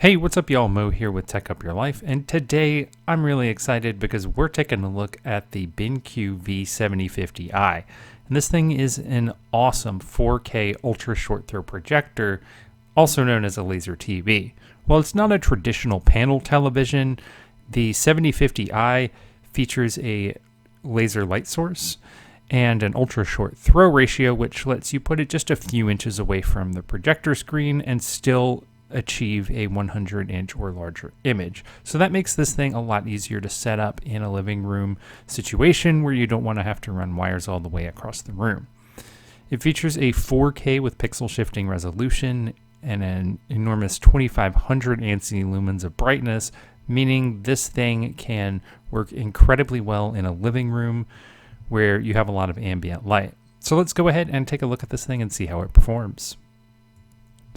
Hey, what's up y'all? Mo here with Tech Up Your Life, and today I'm really excited because we're taking a look at the BenQ V7050i. And this thing is an awesome 4K ultra short throw projector, also known as a laser TV. While it's not a traditional panel television, the 7050i features a laser light source and an ultra short throw ratio, which lets you put it just a few inches away from the projector screen and still achieve a 100-inch or larger image. So that makes this thing a lot easier to set up in a living room situation where you don't want to have to run wires all the way across the room. It features a 4K with pixel shifting resolution and an enormous 2500 ANSI lumens of brightness, meaning this thing can work incredibly well in a living room where you have a lot of ambient light. So let's go ahead and take a look at this thing and see how it performs.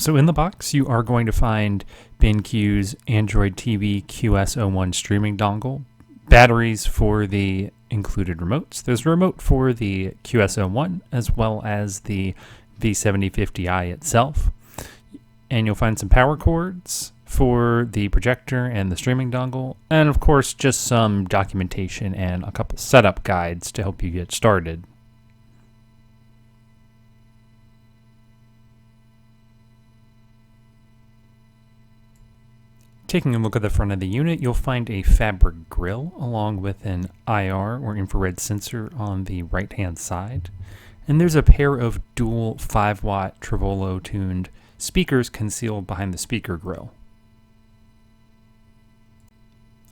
So in the box, you are going to find BenQ's Android TV QS01 streaming dongle, batteries for the included remotes. There's a remote for the QS01 as well as the V7050i itself. And you'll find some power cords for the projector and the streaming dongle, and of course just some documentation and a couple setup guides to help you get started. Taking a look at the front of the unit, you'll find a fabric grille along with an IR or infrared sensor on the right hand side. And there's a pair of dual 5-watt Trevolo tuned speakers concealed behind the speaker grille.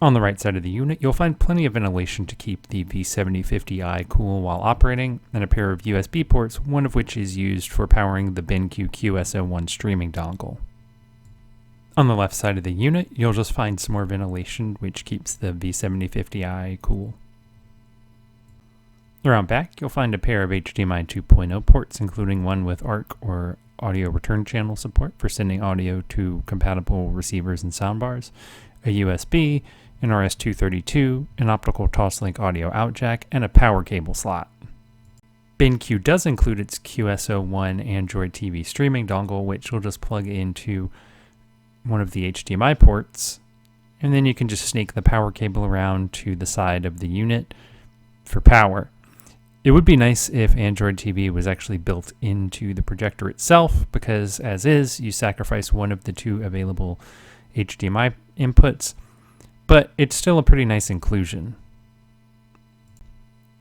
On the right side of the unit, you'll find plenty of ventilation to keep the V7050i cool while operating, and a pair of USB ports, one of which is used for powering the BenQ QS01 streaming dongle. On the left side of the unit, you'll just find some more ventilation, which keeps the V7050i cool. Around back, you'll find a pair of HDMI 2.0 ports, including one with ARC or audio return channel support for sending audio to compatible receivers and soundbars, a USB, an RS-232, an optical Toslink audio out jack, and a power cable slot. BenQ does include its QS01 Android TV streaming dongle, which will just plug into one of the HDMI ports, and then you can just snake the power cable around to the side of the unit for power. It would be nice if Android TV was actually built into the projector itself, because as is, you sacrifice one of the two available HDMI inputs, but it's still a pretty nice inclusion.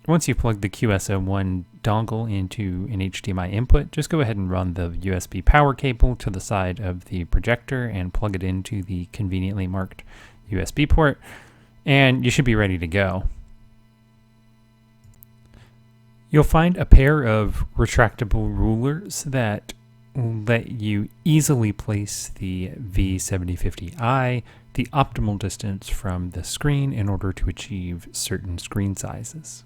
Once you plug the QS01 dongle into an HDMI input, just go ahead and run the USB power cable to the side of the projector and plug it into the conveniently marked USB port, and you should be ready to go. You'll find a pair of retractable rulers that will let you easily place the V7050i the optimal distance from the screen in order to achieve certain screen sizes.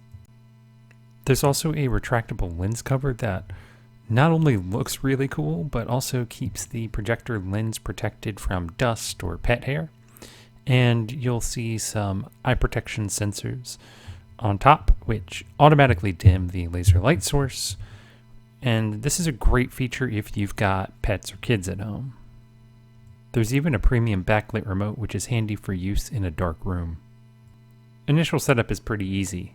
There's also a retractable lens cover that not only looks really cool, but also keeps the projector lens protected from dust or pet hair. And you'll see some eye protection sensors on top, which automatically dim the laser light source. And this is a great feature if you've got pets or kids at home. There's even a premium backlit remote, which is handy for use in a dark room. Initial setup is pretty easy.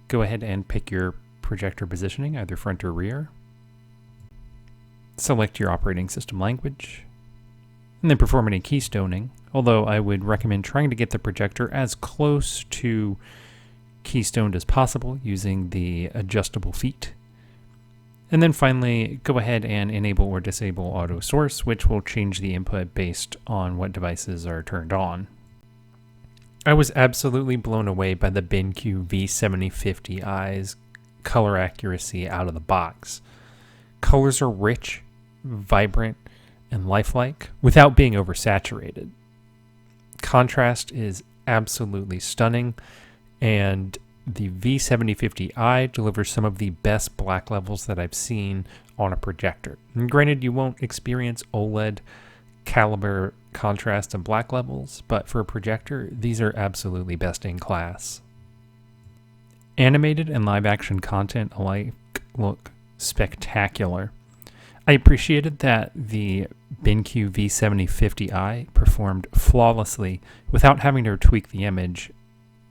Go ahead and pick your projector positioning, either front or rear. Select your operating system language, and then perform any keystoning, although I would recommend trying to get the projector as close to keystoned as possible using the adjustable feet. And then finally, go ahead and enable or disable auto source, which will change the input based on what devices are turned on. I was absolutely blown away by the BenQ V7050i's color accuracy out of the box. Colors are rich, vibrant, and lifelike without being oversaturated. Contrast is absolutely stunning, and the V7050i delivers some of the best black levels that I've seen on a projector. And granted, you won't experience OLED caliber contrast and black levels, but for a projector, these are absolutely best in class. Animated and live action content alike look spectacular. I appreciated that the BenQ V7050i performed flawlessly without having to tweak the image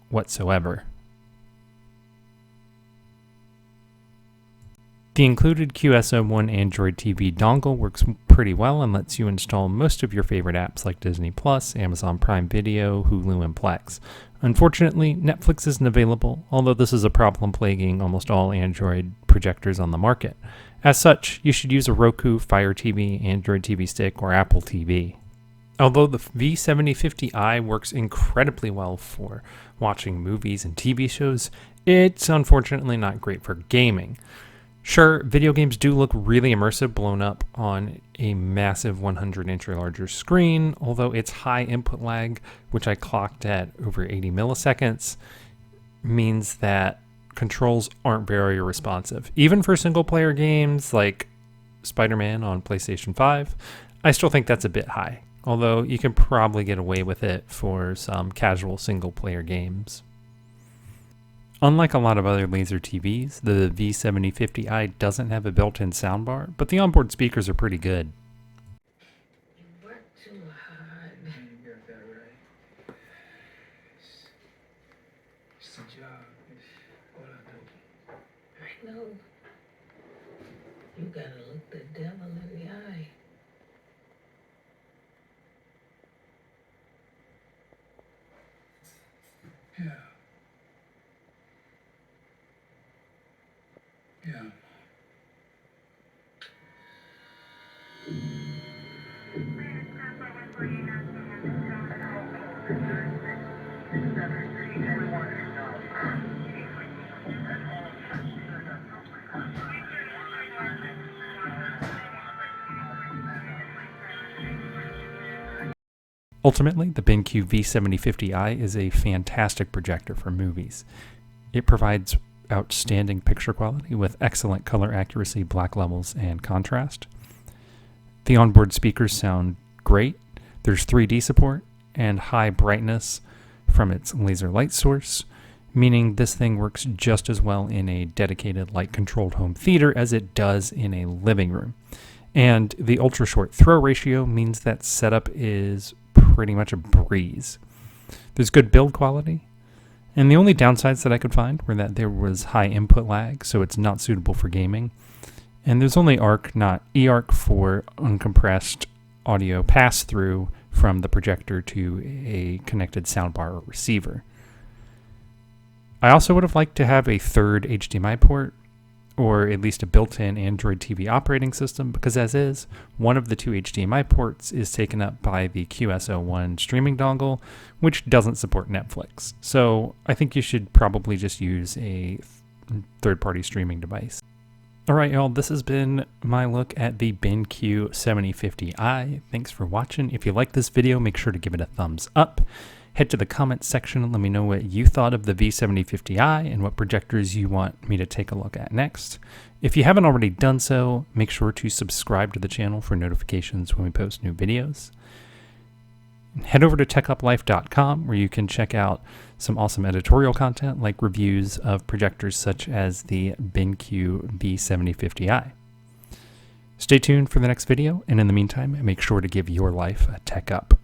whatsoever. The included QS01 Android TV dongle works pretty well and lets you install most of your favorite apps like Disney+, Amazon Prime Video, Hulu, and Plex. Unfortunately, Netflix isn't available, although this is a problem plaguing almost all Android projectors on the market. As such, you should use a Roku, Fire TV, Android TV Stick, or Apple TV. Although the V7050i works incredibly well for watching movies and TV shows, it's unfortunately not great for gaming. Sure, video games do look really immersive blown up on a massive 100-inch or larger screen, although its high input lag, which I clocked at over 80 milliseconds, means that controls aren't very responsive. Even for single-player games like Spider-Man on PlayStation 5, I still think that's a bit high, although you can probably get away with it for some casual single-player games. Unlike a lot of other laser TVs, the V7050i doesn't have a built-in soundbar, but the onboard speakers are pretty good. You work too hard. You got that right. It's a job. What I do. I know. You gotta look the devil in the eye. Yeah. Yeah. Ultimately, the BenQ V7050i is a fantastic projector for movies. It provides outstanding picture quality with excellent color accuracy, black levels, and contrast. The onboard speakers sound great. There's 3D support and high brightness from its laser light source, meaning this thing works just as well in a dedicated light-controlled home theater as it does in a living room. And the ultra-short throw ratio means that setup is pretty much a breeze. There's good build quality, and the only downsides that I could find were that there was high input lag, so it's not suitable for gaming. And there's only ARC, not eARC, for uncompressed audio pass-through from the projector to a connected soundbar or receiver. I also would have liked to have a third HDMI port, or at least a built-in Android TV operating system, because as is, one of the two HDMI ports is taken up by the QS01 streaming dongle, which doesn't support Netflix. So I think you should probably just use a third-party streaming device. Alright y'all, this has been my look at the BenQ 7050i. Thanks for watching. If you like this video, make sure to give it a thumbs up. Head to the comments section and let me know what you thought of the V7050i and what projectors you want me to take a look at next. If you haven't already done so, make sure to subscribe to the channel for notifications when we post new videos. Head over to techuplife.com where you can check out some awesome editorial content like reviews of projectors such as the BenQ V7050i. Stay tuned for the next video, and in the meantime, make sure to give your life a tech up.